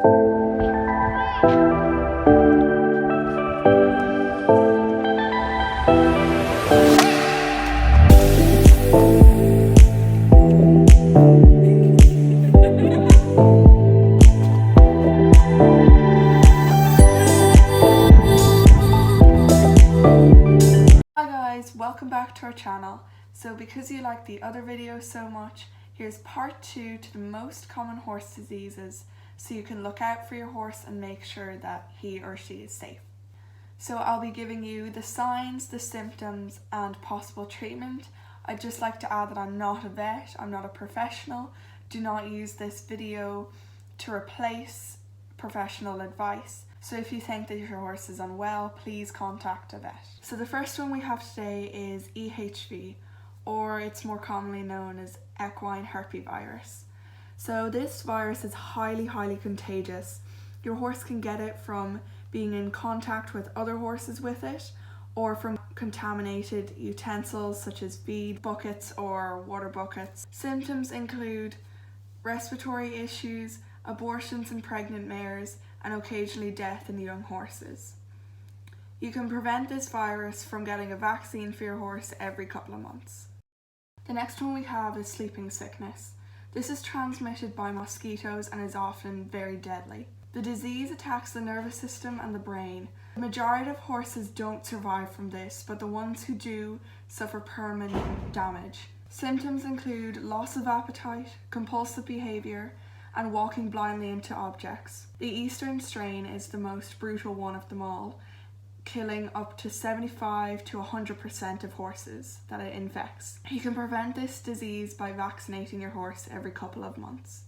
Welcome back to our channel. So because you like the other video so much, here's part 2 to the most common horse diseases, so you can look out for your horse and make sure that he or she is safe. So I'll be giving you the signs, the symptoms and possible treatment. I'd just like to add that I'm not a vet, I'm not a professional. Do not use this video to replace professional advice. So if you think that your horse is unwell, please contact a vet. So the first one we have today is EHV, or it's more commonly known as equine herpes virus. So this virus is highly contagious. Your horse can get it from being in contact with other horses with it, or from contaminated utensils such as feed buckets or water buckets. Symptoms include respiratory issues, abortions in pregnant mares, and occasionally death in young horses. You can prevent this virus from getting a vaccine for your horse every couple of months. The next one we have is sleeping sickness. This is transmitted by mosquitoes and is often very deadly. The disease attacks the nervous system and the brain. The majority of horses don't survive from this, but the ones who do suffer permanent damage. Symptoms include loss of appetite, compulsive behaviour, and walking blindly into objects. The eastern strain is the most brutal one of them all, killing up to 75 to 100% of horses that it infects. You can prevent this disease by vaccinating your horse every couple of months.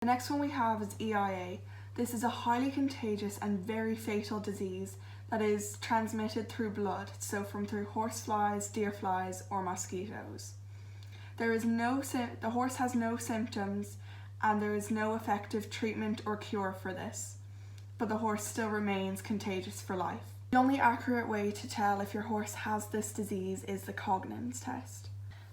The next one we have is EIA. This is a highly contagious and very fatal disease that is transmitted through blood, so through horseflies, deerflies, or mosquitoes. The horse has no symptoms and there is no effective treatment or cure for this, but the horse still remains contagious for life. The only accurate way to tell if your horse has this disease is the Cognins test.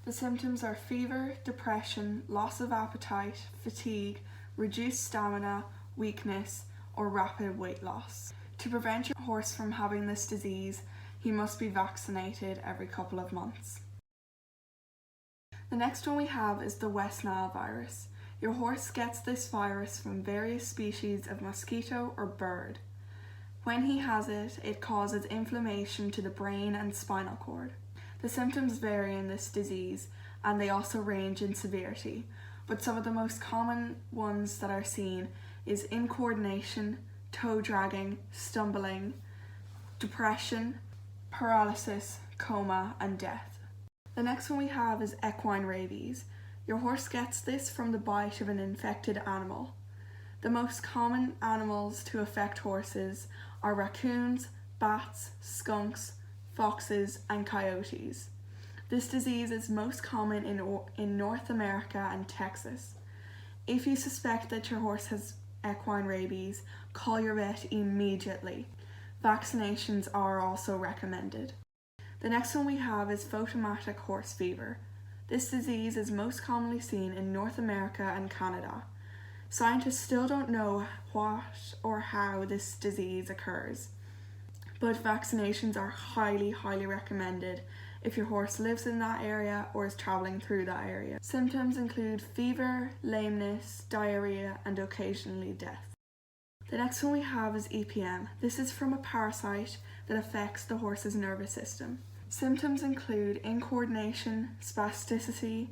The symptoms are fever, depression, loss of appetite, fatigue, reduced stamina, weakness, or rapid weight loss. To prevent your horse from having this disease, he must be vaccinated every couple of months. The next one we have is the West Nile virus. Your horse gets this virus from various species of mosquito or bird. When he has it, it causes inflammation to the brain and spinal cord. The symptoms vary in this disease and they also range in severity, but some of the most common ones that are seen is incoordination, toe dragging, stumbling, depression, paralysis, coma, and death. The next one we have is equine rabies. Your horse gets this from the bite of an infected animal. The most common animals to affect horses are raccoons, bats, skunks, foxes, and coyotes. This disease is most common in North America and Texas. If you suspect that your horse has equine rabies, call your vet immediately. Vaccinations are also recommended. The next one we have is Potomac horse fever. This disease is most commonly seen in North America and Canada. Scientists still don't know what or how this disease occurs, but vaccinations are highly recommended if your horse lives in that area or is travelling through that area. Symptoms include fever, lameness, diarrhea, and occasionally death. The next one we have is EPM. This is from a parasite that affects the horse's nervous system. Symptoms include incoordination, spasticity,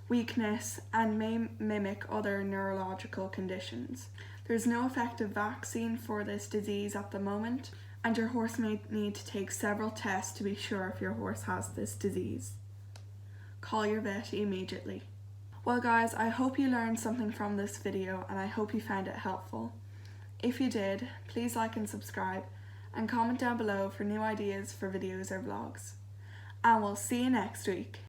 weakness, and may mimic other neurological conditions. There is no effective vaccine for this disease at the moment, and your horse may need to take several tests to be sure if your horse has this disease. Call your vet immediately. Well guys, I hope you learned something from this video and I hope you found it helpful. If you did, please like and subscribe and comment down below for new ideas for videos or vlogs. And we'll see you next week.